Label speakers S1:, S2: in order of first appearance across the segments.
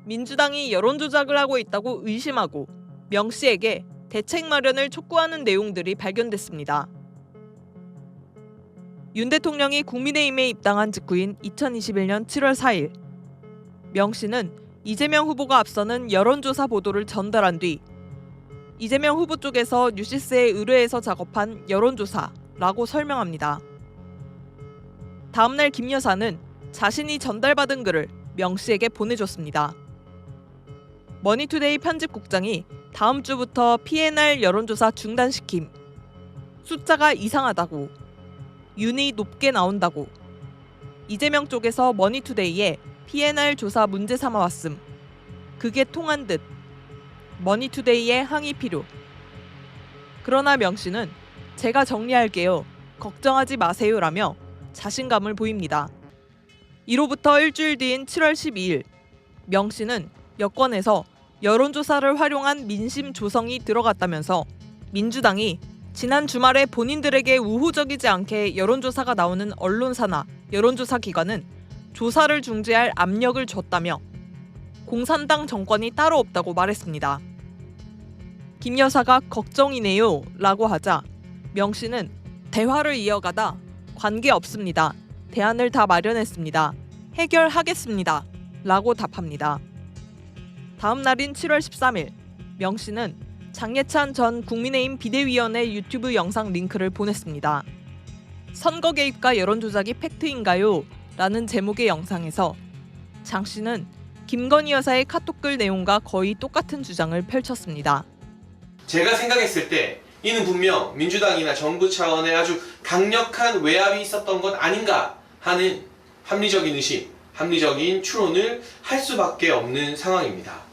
S1: 민주당이 여론조작을 하고 있다고 의심하고 명 씨에게 대책 마련을 촉구하는 내용들이 발견됐습니다. 윤 대통령이 국민의힘에 입당한 직후인 2021년 7월 4일, 명 씨는 이재명 후보가 앞서는 여론조사 보도를 전달한 뒤 이재명 후보 쪽에서 뉴시스에 의뢰해서 작업한 여론조사라고 설명합니다. 다음 날 김 여사는 자신이 전달받은 글을 명 씨에게 보내줬습니다. 머니투데이 편집국장이 다음 주부터 PNR 여론조사 중단시킴, 숫자가 이상하다고, 윤이 높게 나온다고, 이재명 쪽에서 머니투데이에 PNR 조사 문제 삼아왔음, 그게 통한 듯, 머니투데이에 항의 필요. 그러나 명 씨는 제가 정리할게요, 걱정하지 마세요라며 자신감을 보입니다. 이로부터 일주일 뒤인 7월 12일, 명 씨는 여권에서 여론조사를 활용한 민심 조성이 들어갔다면서 민주당이 지난 주말에 본인들에게 우호적이지 않게 여론조사가 나오는 언론사나 여론조사 기관은 조사를 중지할 압력을 줬다며 공산당 정권이 따로 없다고 말했습니다. 김 여사가 걱정이네요 라고 하자 명 씨는 대화를 이어가다 관계없습니다. 대안을 다 마련했습니다. 해결하겠습니다. 라고 답합니다. 다음 날인 7월 13일, 명 씨는 장예찬 전 국민의힘 비대위원회 유튜브 영상 링크를 보냈습니다. 선거 개입과 여론조작이 팩트인가요? 라는 제목의 영상에서 장 씨는 김건희 여사의 카톡글 내용과 거의 똑같은 주장을 펼쳤습니다.
S2: 제가 생각했을 때 이는 분명 민주당이나 정부 차원의 아주 강력한 외압이 있었던 것 아닌가 하는 합리적인 의심, 합리적인 추론을 할 수밖에 없는 상황입니다.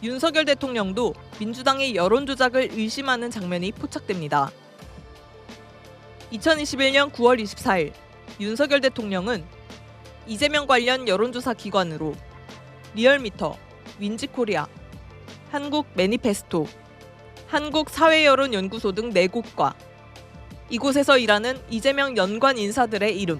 S1: 윤석열 대통령도 민주당의 여론조작을 의심하는 장면이 포착됩니다. 2021년 9월 24일, 윤석열 대통령은 이재명 관련 여론조사 기관으로 리얼미터, 윈지코리아, 한국 매니페스토, 한국사회여론연구소 등 4곳과 이곳에서 일하는 이재명 연관 인사들의 이름,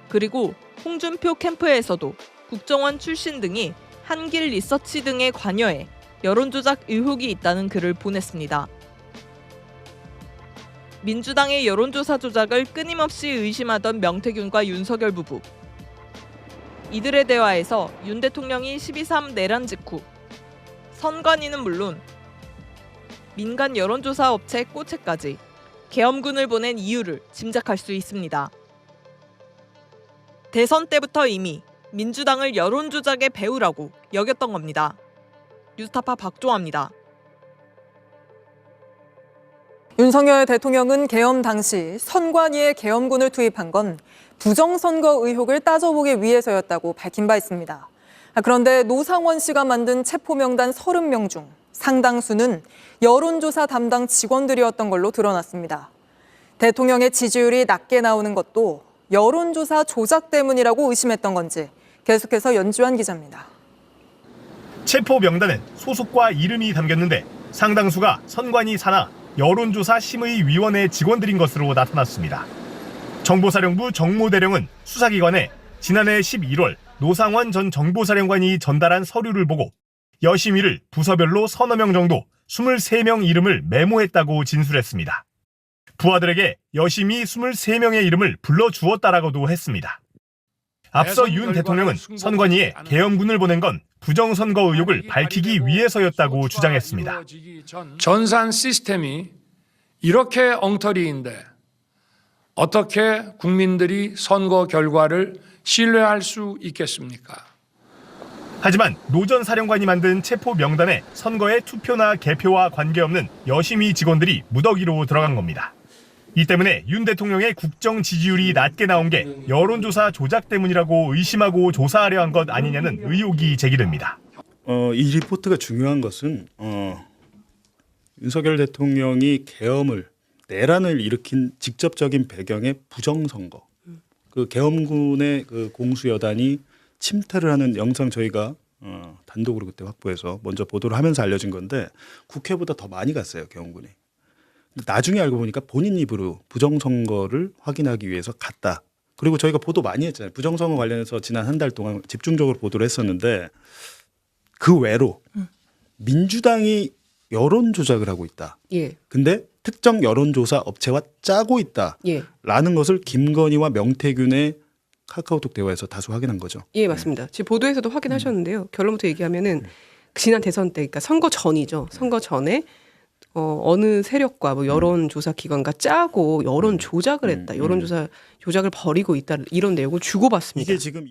S1: 그리고 홍준표 캠프에서도 국정원 출신 등이 한길 리서치 등에 관여해 여론조작 의혹이 있다는 글을 보냈습니다. 민주당의 여론조사 조작을 끊임없이 의심하던 명태균과 윤석열 부부. 이들의 대화에서 윤 대통령이 12.3 내란 직후 선관위는 물론 민간 여론조사 업체 꼬채까지 계엄군을 보낸 이유를 짐작할 수 있습니다. 대선 때부터 이미 민주당을 여론조작의 배후라고 여겼던 겁니다. 뉴스타파 박종아입니다.
S3: 윤석열 대통령은 계엄 당시 선관위에 계엄군을 투입한 건 부정선거 의혹을 따져보기 위해서였다고 밝힌 바 있습니다. 그런데 노상원 씨가 만든 체포명단 30명 중 상당수는 여론조사 담당 직원들이었던 걸로 드러났습니다. 대통령의 지지율이 낮게 나오는 것도 여론조사 조작 때문이라고 의심했던 건지 계속해서 연주한 기자입니다.
S4: 체포 명단엔 소속과 이름이 담겼는데 상당수가 선관위 산하 여론조사 심의위원회 직원들인 것으로 나타났습니다. 정보사령부 정모대령은 수사기관에 지난해 11월 노상원 전 정보사령관이 전달한 서류를 보고 여심위를 부서별로 서너 명 정도 23명 이름을 메모했다고 진술했습니다. 부하들에게 여심위 23명의 이름을 불러주었다라고도 했습니다. 앞서 윤 대통령은 선관위에 계엄군을 보낸 건 부정선거 의혹을 밝히기 위해서였다고 주장했습니다.
S5: 전산 시스템이 이렇게 엉터리인데 어떻게 국민들이 선거 결과를 신뢰할 수 있겠습니까?
S4: 하지만 노 전 사령관이 만든 체포 명단에 선거의 투표나 개표와 관계없는 여심위 직원들이 무더기로 들어간 겁니다. 이 때문에 윤 대통령의 국정 지지율이 낮게 나온 게 여론조사 조작 때문이라고 의심하고 조사하려 한 것 아니냐는 의혹이 제기됩니다.
S6: 이 리포트가 중요한 것은 윤석열 대통령이 계엄을 내란을 일으킨 직접적인 배경의 부정선거, 그 계엄군의 그 공수여단이 침탈을 하는 영상 저희가 단독으로 그때 확보해서 먼저 보도를 하면서 알려진 건데 국회보다 더 많이 갔어요, 계엄군이. 나중에 알고 보니까 본인 입으로 부정선거를 확인하기 위해서 갔다. 그리고 저희가 보도 많이 했잖아요. 부정선거 관련해서 지난 한 달 동안 집중적으로 보도를 했었는데 그 외로 민주당이 여론 조작을 하고 있다.
S7: 예.
S6: 근데 특정 여론조사 업체와 짜고 있다라는
S7: 예.
S6: 것을 김건희와 명태균의 카카오톡 대화에서 다수 확인한 거죠.
S7: 예, 맞습니다. 지금 보도에서도 확인하셨는데요. 결론부터 얘기하면은 지난 대선 때, 그러니까 선거 전이죠. 선거 전에 어느 세력과 뭐 여론조사 기관과 짜고 여론 조작을 했다. 여론조사 조작을 벌이고 있다. 이런 내용을 주고받습니다.
S6: 이게 지금